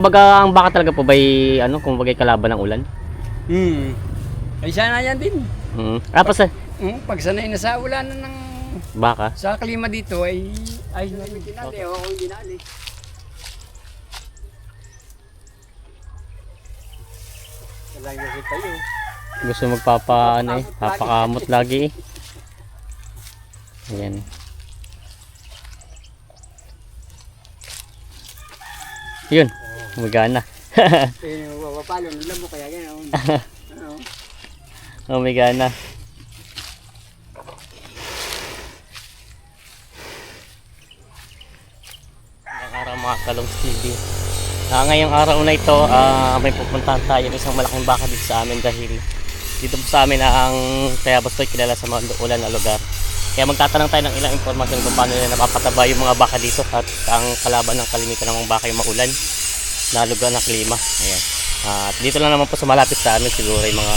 Kumbaga ang baka talaga po ba'y ano, kumbaga kalaban ng ulan? Ay sana yan din. Tapos Pag sanay na sa ulan ng baka. sa klima dito ay dinali o kung dinali. Talaga kasi tayo. Gusto magpapa ano papakamot lagi Ayan. Yun, umigana. Mapapalo nila mo kaya gano'n. Umigana. Ang araw mga Kalongs TV. Ngayong araw na ito, may pupuntahan tayo ng isang malaking baka dito sa amin dahil dito po sa amin ang Tayabas Toy kilala sa mga ulan na lugar. Kaya magtatanong tayo ng ilang impormasyon kung paano nila napapataba yung mga baka dito at ang kalaban ng kalimitan ng mga baka yung maulan na lugar ng klima. Ayan. At dito lang naman po sa malapit sa amin siguro yung mga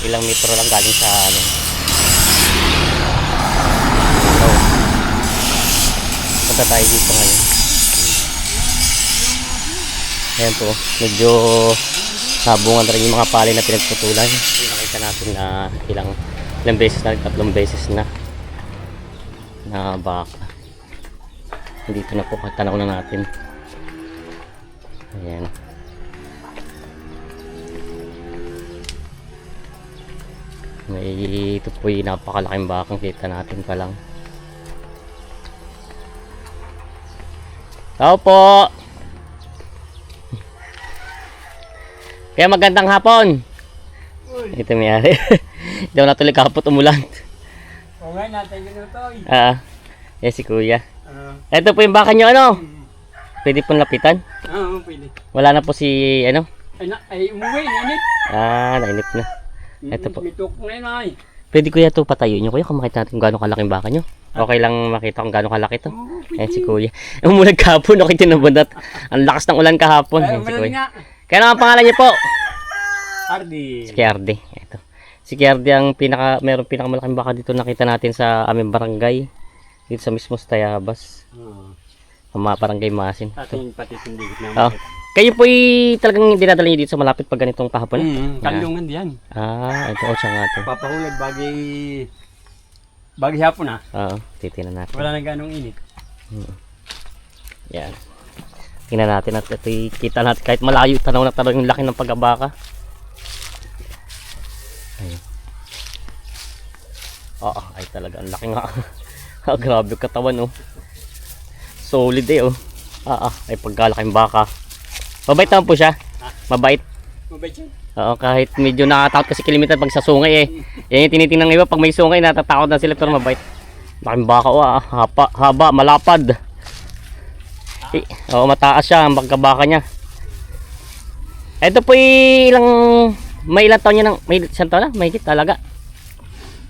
ilang metro lang galing sa amin. So, punta tayo dito ngayon. Ayan po, medyo nabungan na rin yung mga palay na pinagputulan. Nakita natin na ilang beses na, 3 beses na baka. Dito na po, tanaw na natin. Ayan. Ito po yung napakalaking bakang kita natin pa lang. Tao po! Kaya magandang hapon! Ito may-ari. Hindi ako natuloy kapot umulan. Oo nga natin ginutoy. Yes, si kuya. Ito po yung baka nyo, ano? Pwede pong lapitan? Oo, pwede. Wala na po si, ano? Ay umuwi, nainip. Nainip na. Ito po. May tukong na yun ay. Pwede kuya ito patayo nyo, kuya, kung makita natin kung gano'ng kalaking baka nyo. Okay lang makita kung gano'ng kalaki ito. Ayan si kuya. Umulag kahapon, okay tinabundat. Ang lakas ng ulan kahapon. Ayan si kuya. Kaya naman pangalan niyo po? Ardi. Si Kiardi. Ito. Si Kiardi ang mayroong pinakamalaking baka dito nakita natin sa aming barangay. Dito sa mismo sa Tayabas. Ang mga barangay Masin. Ating patitindigit na. Kayo po talagang dinadala niyo dito sa malapit pag ganitong kahapon? Kandungan diyan. Ito o siya nga ito. Papahulag bagi hapon na. Titingnan natin. Wala na ganong init. Yan. Tingnan natin at ito kita natin kahit malayo tanaw na tanaw yung laki ng pagkabaka. Ayun. Ay talaga ang laki nga. Grabe yung katawan oh. Solid ay pagkalaking baka. Mabait naman po siya. Mabait. Mabait siya. Kahit medyo nakatakot kasi kilimitan pag sa sungay Yan yung tinitingnan ng iba pag may sungay natatakot na sila pero mabait. Laking baka haba, malapad. Mataas siya ang pagkabaka niya. Ito po may ilang taon niya may isang taon na? Mahigit talaga.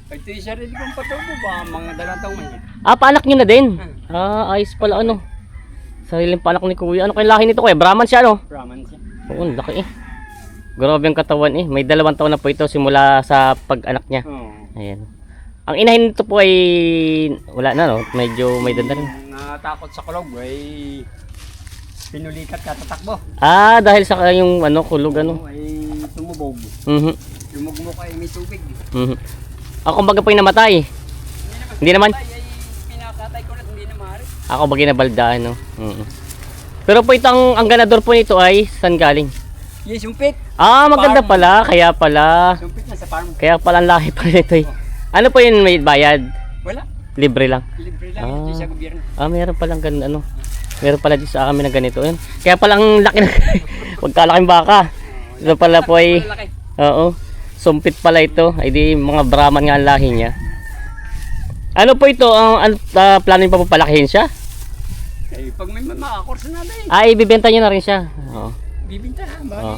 Ito yung sarili kong patubo ba? Mga 2 taon man yan. Paanak niyo na din? Ayos pala ano. Sariling paanak ni kuya. Ano kayong lahi nito kuya? Brahman siya ano? Brahman siya. Oo, laki Grabe ang katawan May 2 taon na po ito simula sa pag-anak niya. Ayan. Ang inahin nito po ay wala na no? Medyo may danda rin. Natakot sa kulog ay pinulikat katatakbo. Dahil sa yung kulog Ay tumubog. Lumugmok ay may tubig. Ako baga po yung namatay. Hindi naman. Ay pinakatay ko na hindi na maaari. Ako baga nabaldaan no. Pero po ito ang ganador po nito ay saan galing? Yes, sumpit. Maganda pala, kaya pala. Sumpit na sa farm. Kaya pala ang laki pa nito Ano po yun, may bayad? Wala. Libre lang. Libre lang ito sa gobyerno. Meron palang ganun Meron pala dito sa amin na ganito. Kaya pala ang laki na pagkalaking baka. Ito pala po ay sumpit pala ito. Ay di mga Brahman nga ang lahi niya. Ano po ito? Plano niyo pa po palakihin siya? Pag may makakorso na din. Ibibenta niyo na rin siya. Bibinta na.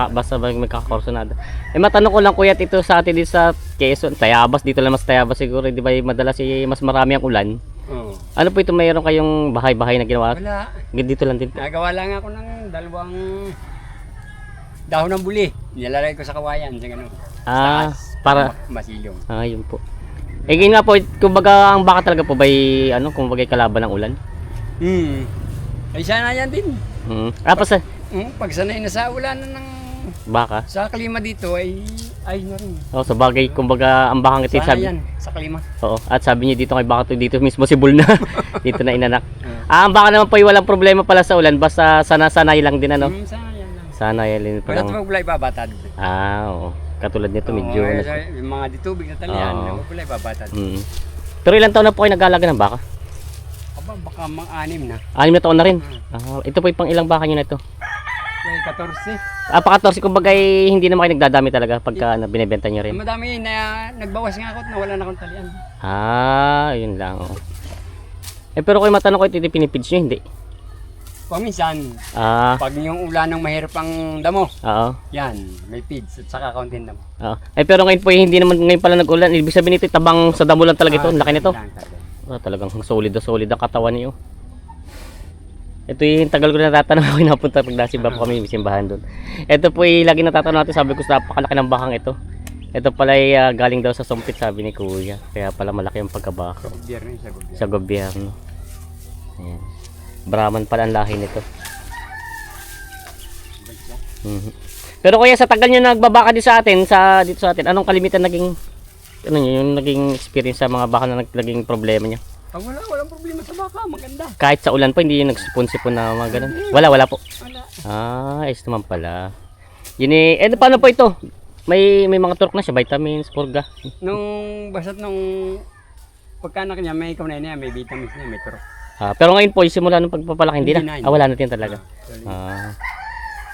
Basta may kakakorsonada. Matanong ko lang kuya ito sa atin dito sa Quezon, Tayabas, dito lang mas Tayabas siguro, di ba madalas mas marami ang ulan? Ano po ito, mayroon kayong bahay-bahay na ginawa? Wala. Dito lang din po. Nagawa lang ako ng 2 dahon ng buli. Nilalagay ko sa kawayan sa ganun. Para masilong. Yun po. Yun nga po, kumbaga ang baka talaga po kumbaga kalaban ng ulan? Ay sana yan din. Tapos Pag sanay na sa ulanan ng baka. sa klima dito ay na rin. Oh, sa bagay, kumbaga ang bakang ito Sana sabi. yan, sa klima. Oo, at sabi niya dito kay baka to dito mismo si Bull na. Dito na inanak. Ang baka naman po ay walang problema pala sa ulan, basta sanay lang din ano. Sana yan lang. Sanay din pa Wala lang. ito magbulay babatad. Oo. Katulad nito medyo. Yung mga ditubig na talian, Oo. magbulay babatad. Pero ilang taon na po kayo nag-aalaga ng baka? Aba, baka mga 6 na. 6 na taon na rin. Ito po yung pang ilang baka nyo na ito. May 14. Pa-14 kumbaga hindi naman kayo nagdadami talaga pagka binibenta nyo rin. Madami na nagbawas nga ako at nawala na akong talian. Yun lang. Oh. Pero kung matanong ko ito pinipids nyo, hindi? Paminsan, Ah, pag yung ulan ng mahirap ang damo, oo. yan, may feeds at saka kaunting damo. Oo. Pero ngayon po hindi naman ngayon pala nag-ulan. Ibig sabihin nito tabang sa damo lang talaga ito. Ang laki nito. Talagang solid na katawan niyo. Ito yung tagal ko na natatanong ako napunta pag nasimba po kami simbahan doon. Ito po yung lagi natatanong natin, sabi ko napakalaki ng bakang ito. Ito pala ay galing daw sa sumpit sabi ni Kuya. Kaya pala malaki ang pagkabaka Gobyerno yun, sa gobyerno. sa gobyerno. Ayan. Brahman pala ang lahi nito. Pero kuya sa tagal nyo nagbabaka dito sa atin, anong kalimitan naging yung naging experience sa mga baka na naging problema niya? Walang problema sa baka, maganda. Kahit sa ulan po, hindi yung nagsipon-sipon na mga ganun. Wala po. Wala. Ayos naman pala. Yun paano po ito? May mga turok na siya, vitamins, purga. Basta't nung pagkanak niya, may ikaw na niya, may vitamins niya, may turok. Pero ngayon po, yung simula ng pagpapalaki, hindi Hindi na. na. Wala na din talaga.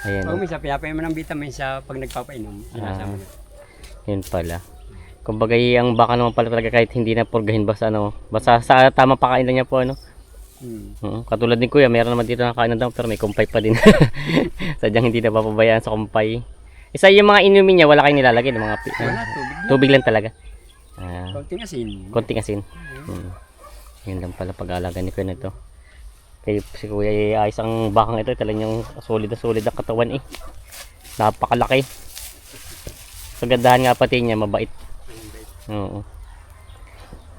Ayan. Pag umisa, pinapainom ng vitamins sa pag nagpapainom, sinasama niya. Yun pala. Kumbaga ang baka naman pala talaga kahit hindi na purgahin basta sa tamang pakain lang niya po katulad din kuya, meron naman dito nakakain ng damo pero may kumpay pa din. Sadyang hindi na papabayaan sa kumpay. Isa yung mga inumin niya, wala kayong nilalagay ng mga Wala, tubig lang talaga. konting asin. Konting asin. Yun lang pala pag-aalaga ni kuya nito. Kaya si kuya ayos ang bakang ito, talagang solid na katawan napakalaki. Kagandahan nga pati niya, mabait. Oo.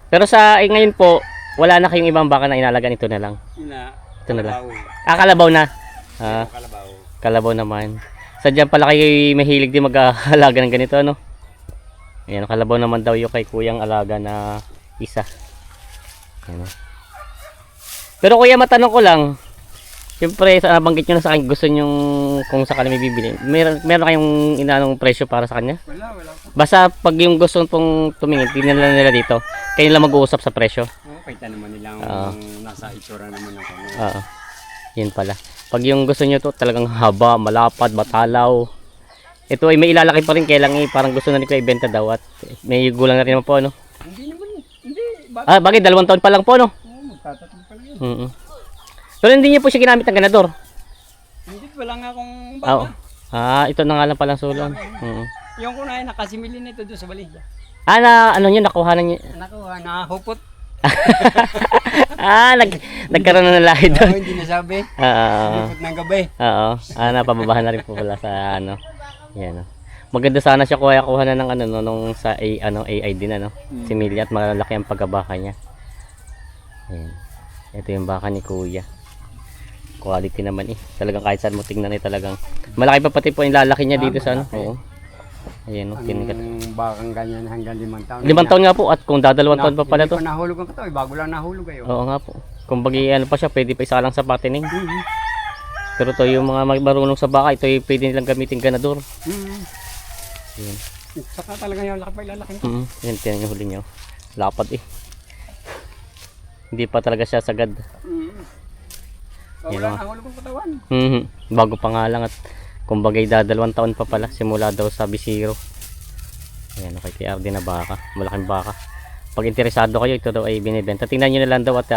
Pero ngayon po, wala na kayong ibang baka na inalagaan, ito na lang. Ito na lang. Kalabaw na. Kalabaw. Kalabaw naman. Sadya pala kayo mahilig din mag-aalaga ng ganito, ano? Ayan, kalabaw naman daw yung kay kuyang alaga na isa. Ayan. Pero kuya, matanong ko lang. Siyempre, nabanggit nyo na sa akin, gusto nyo kung sakali may bibili. Meron kayong inanong presyo para sa kanya? Wala. Basta pag yung gusto pong tumingin, tingnan lang nila dito. Kayo lang mag-uusap sa presyo. Kita naman nilang nasa itsura naman ng kanya. Oo. Yun pala. Pag yung gusto nyo to talagang haba, malapad, matalaw. Ito ay may ilalaki pa rin, kailang parang gusto na rin ko ibenta daw at may gulang na rin naman po, ano? Hindi naman. Hindi. Bagay, 2 taon pa lang po, no? Magtatatong pa lang yun. Pero hindi niyo po siya ginamit ng ganador. Hindi, wala nga akong Oo. baka. Ito na nga lang palang sulon. Yung kunain, nakasimilin ito doon sa Balisa. Ano niyo, nakuhanan niyo? Nakuha, nakahupot. Nagkaroon na ng lahi doon. Hindi nasabi. Oo. Hupot ng gabi. Oo. Napababahan na rin po pala sa Yan. Maganda sana siya kuha na ng nung sa AI din si Milya at malaki ang pagkabaka niya. Yan. Ito yung baka ni Kuya. Quality naman Talagang kahit saan mo tingnan talagang malaki pa pati po yung lalaki niya dito sa Oo. Ayan Ang bakang ganyan hanggang 5 taon. 5 taon nga po at kung 2 taon pa pala to. Hindi pa nahulog ang katawan, bago lang nahulog kayo. Oo nga po. Kung pa siya, pwede pa isa lang sa patining. Pero to yung mga marunong sa baka, ito yung pwede nilang gamitin ganador. Yan. Saka talaga yung lalaki nito. Yan, tinan yung huli niyo. Lapad Hindi pa talaga siya sagad. Bago lang nahulog ang katawan. Bago pa nga lang at kumbagay 2 taon pa pala simula daw sa bisiro. Ayan, kay TRD na baka, malaking baka. Pag interesado kayo, ito daw ay binibenta. Tingnan nyo na lang daw at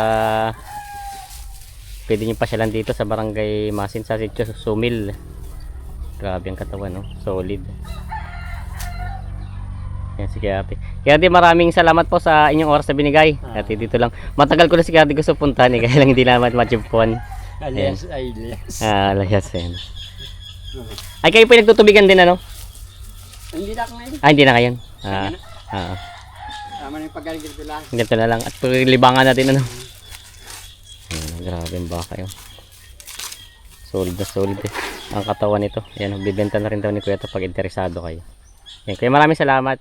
pwede nyo pasyalan dito sa Barangay Masin sa Sitio Sumil. Grabe ang katawan, solid. Yan si Kiyati. Kiyati, maraming salamat po sa inyong oras na binigay. At dito lang, matagal ko na si Kiyati gusto puntahan kaya lang hindi naman matchimpuan. Alias. Alias yan. Ay, kayo po nagtutubigan din, ano? Hindi na ako ngayon. Hindi na ngayon. Tama na yung paggaling dito lang. Ganito na lang. At libangan natin, ano? Grabe yung baka yun. Solid na solid eh. Ang katawan nito. Yan, bibenta na rin daw ni Kuya ito pag interesado kayo. Yan, kaya maraming salamat.